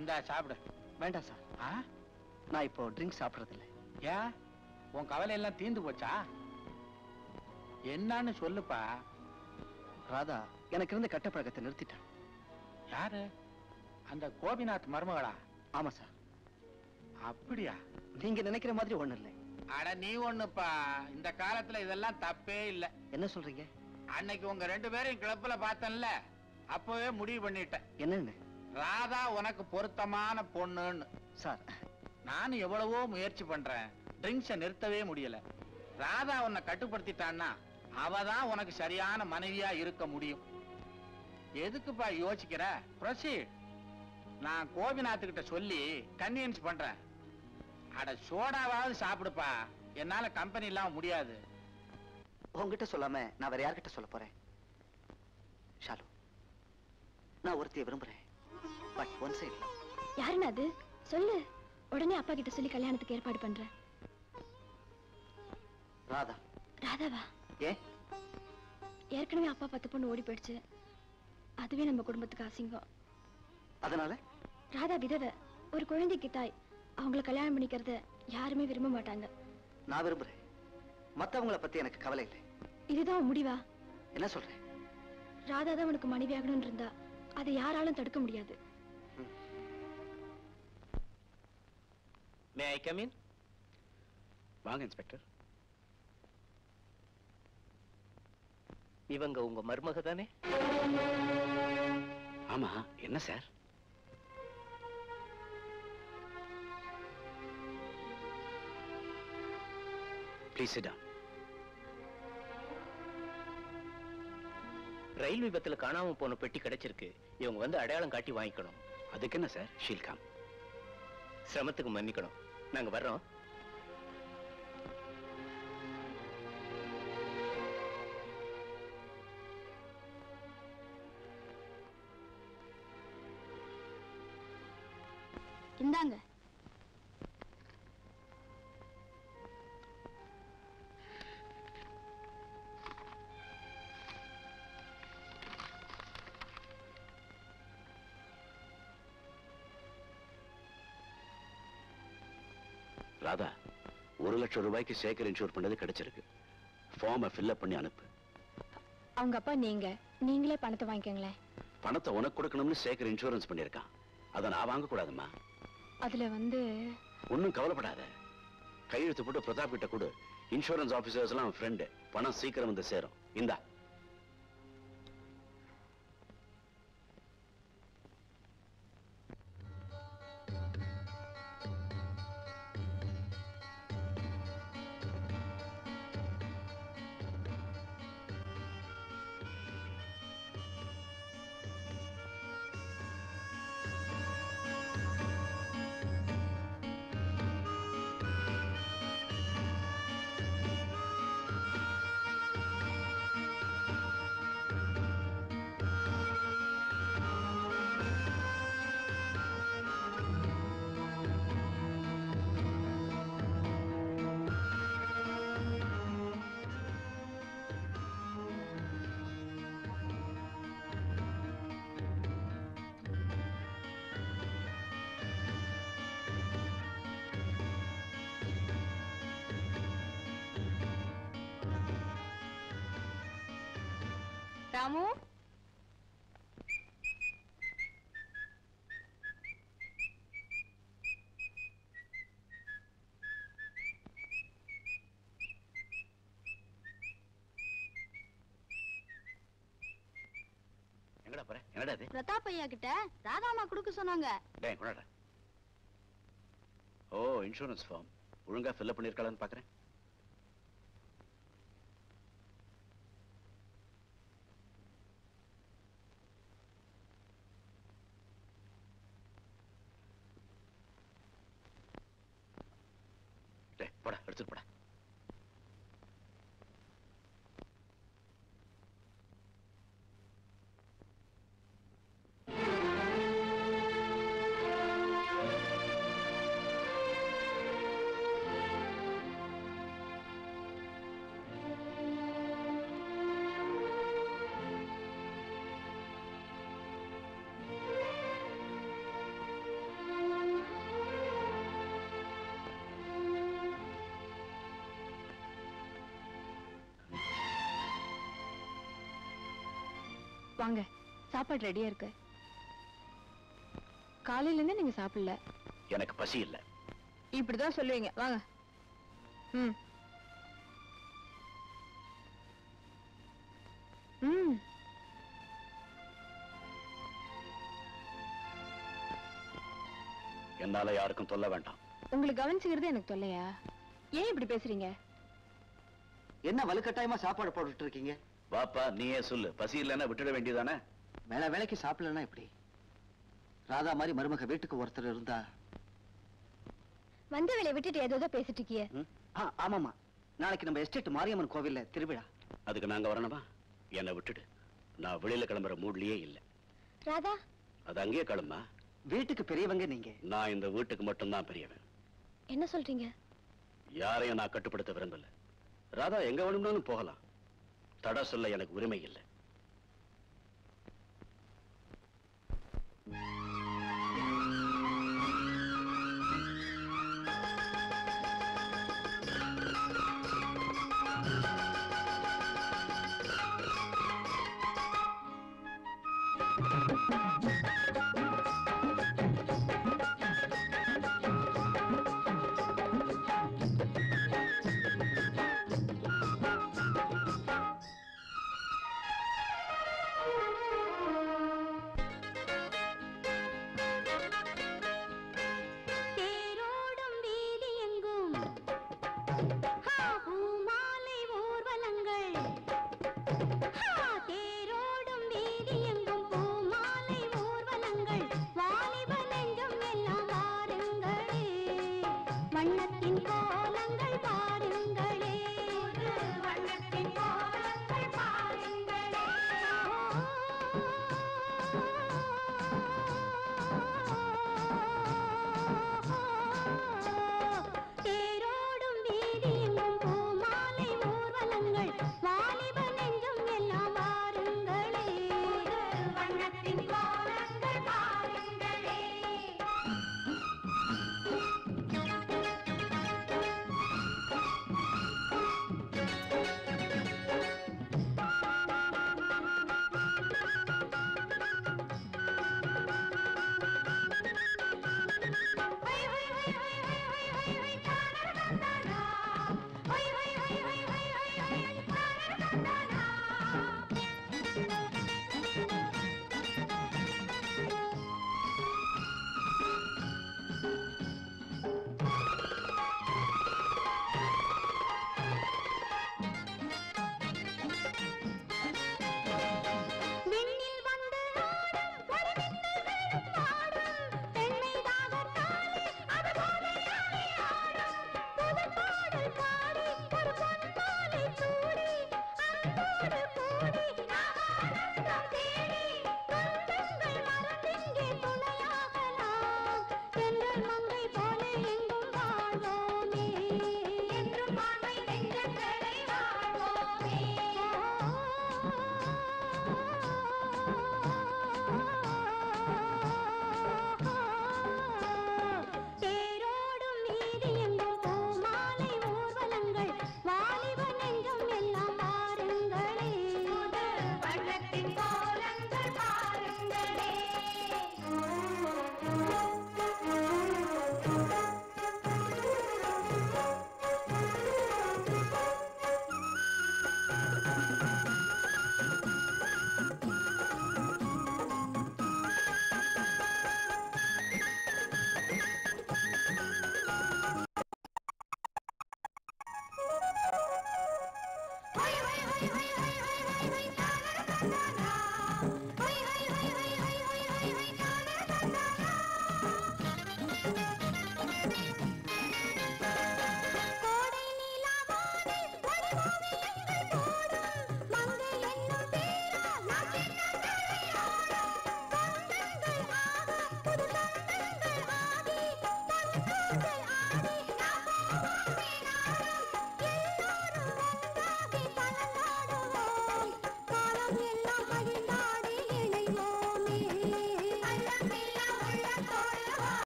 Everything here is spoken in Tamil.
இந்தா சாப்பிடு. வேண்டாம் சார். நான் இப்போ ட்ரிங்க் சாப்பிடுறது இல்லை. ஏன் உன் கவலை எல்லாம் தீந்து போச்சா? என்னன்னு சொல்லுப்பா. ராதா எனக்கு இருந்த கெட்ட பழக்கத்தை நிறுத்திட்டான். யாரு? அந்த கோபிநாத் மருமகளா? ஆமா சார். அப்படியா? நீங்க நினைக்கிற மாதிரி ஒண்ணு இல்லை. அட நீ ஒண்ணுப்பா, இந்த காலத்துல இதெல்லாம் தப்பே இல்ல. என்ன சொல்றீங்க? அன்னைக்கு உங்க 2 பேரையும் கிளப்ல பார்த்தேன்ல, அப்பவே முடிவு பண்ணிட்டேன். என்னன்னு? ராதா உனக்கு பொருத்தமான பொண்ணுன்னு. சார் நானும் எவ்வளவோ முயற்சி பண்றேன், ட்ரிங்க்ஸை நிறுத்தவே முடியல. ராதா உன்னை கட்டுப்படுத்திட்டான்னா அவதான் உனக்கு சரியான மனைவியா இருக்க முடியும். எதுக்குப்பா யோசிக்கிற? ப்ரொசீட். நான் கோபிநாத் கிட்ட சொல்லி கன்வின்ஸ் பண்றேன். அட சோடாவாவது சாப்பிடுப்பா, என்னால கம்பெனி இல்லாம முடியாது. உங்ககிட்ட சொல்லாம நான் வேற யார்கிட்ட சொல்ல போறேன்? ஷாலு, நான் ஒருத்தைய விரும்புறேன். But one side. யாருன்னு அது சொல்லு. உடனே அப்பா கிட்ட சொல்லி கல்யாணத்துக்கு ஏற்பாடு பண்றேன். ராதா. ராதாவா? ஏ? ஏற்கனவே அப்பா 10 பொண்ணு ஓடி போயிடுச்சு. அதுவே நம்ம குடும்பத்துக்கு அசிங்கம். அதனால ராதா விதவை, ஒரு குழந்தைக்கு தாய். அவங்களை கல்யாணம் பண்ணிக்கிறத யாருமே விரும்ப மாட்டாங்க. நான் விரும்புறேன். மத்தவங்கள பத்தி எனக்கு கவலை இல்லை. இதுதான் முடிவா? என்ன சொல்றேன்? ராதா தான் உனக்கு மனைவி ஆகணும்னு இருந்தா அதை யாராலும் தடுக்க முடியாது. May I come in? வாங்க இன்ஸ்பெக்டர். இவங்க உங்க மருமக தானே? ஆமா. என்ன sir? Please sit down. Rail விபத்துல காணாம போன பெட்டி கிடைச்சிருக்கு. இவங்க வந்து அடையாளம் காட்டி வாங்கிக்கணும். அதுக்கு என்ன சார்? ஷீல் கம். சிரமத்துக்கு மன்னிக்கணும். நாங்க வர்றோம். இந்தாங்க. ராதா, 1 லட்சம் ரூபாய்க்கு சேகர் இன்சூர் பண்ணது கிடைச்சிருக்கு. ஃபார்மை ஃபில் அப் பண்ணி அனுப்பு. அவங்க அப்பா நீங்களே பணத்தை வாங்கிக்கங்களேன். பணத்தை உனக்கு கொடுக்கணும்னு சேகர் இன்சூரன்ஸ் பண்ணிருக்கான். அதை நான் வாங்க கூடாதுமா? அதுல ஒன்னும் கவலைப்படாத. கையெழுத்து போட்டு பிரதாப் கிட்ட கொடு. இன்சூரன்ஸ் ஆபீசர்ஸ் எல்லாம் ஃப்ரெண்டு. பணம் சீக்கிரம் வந்து சேரும். இந்தா. ராமு, எங்கடா போற? என்னடா இது? பிரதாப் ஐயா கிட்ட ராதாமா கொடுக்க சொன்னாங்க. டேய் கொண்டாடா. ஓ, இன்சூரன்ஸ் ஃபார்ம் ஒழுங்கா ஃபில் பண்ணிருக்காளான்னு பாக்குறேன். போடா, எடுத்துட்டு போடா. வாங்க, சாப்பாடு ரெடியா இருக்கு. காலையில இருந்து நீங்க சாப்பிடல. எனக்கு பசி இல்ல. இப்படிதான் சொல்லுவீங்க. வாங்க. ம் ம் என்னால யாருக்கும் தொல்ல வேண்டாம். உங்களுக்கு கவனிச்சுக்கிறது எனக்கு தொல்லையா? ஏன் இப்படி பேசுறீங்க? என்ன வலுக்கட்டாயமா சாப்பாடு போட்டுட்டு இருக்கீங்க? வாப்பா, நீயே சொல்லு. பசி இல்லைன்னா விட்டுட வேண்டியதானே? வேலை வேலைக்கு சாப்பிடலன்னா எப்படி? ராதா மாதிரி மருமக வீட்டுக்கு ஒருத்தர் இருந்தா. வந்த வேலையை விட்டுட்டு ஏதோ பேசிட்டு இருக்கிய. ஆமாமா, நாளைக்கு நம்ம எஸ்டேட் மாரியம்மன் கோவில்ல திருவிழா. அதுக்கு நாங்க வரணுமா? என்னை விட்டுடு. நான் வெளியில கிளம்புற மூட்லயே இல்ல. ராதா, அது அங்கேயே கிளம்பா. வீட்டுக்கு பெரியவங்க நீங்க. நான் இந்த வீட்டுக்கு மட்டும்தான் பெரியவன். என்ன சொல்றீங்க? யாரையும் நான் கட்டுப்படுத்த விரும்பல. ராதா எங்க வேணும்னாலும் போகலாம். தடை சொல்ல எனக்கு உரிமை இல்லை. தேரோடும் வீதி எங்கும்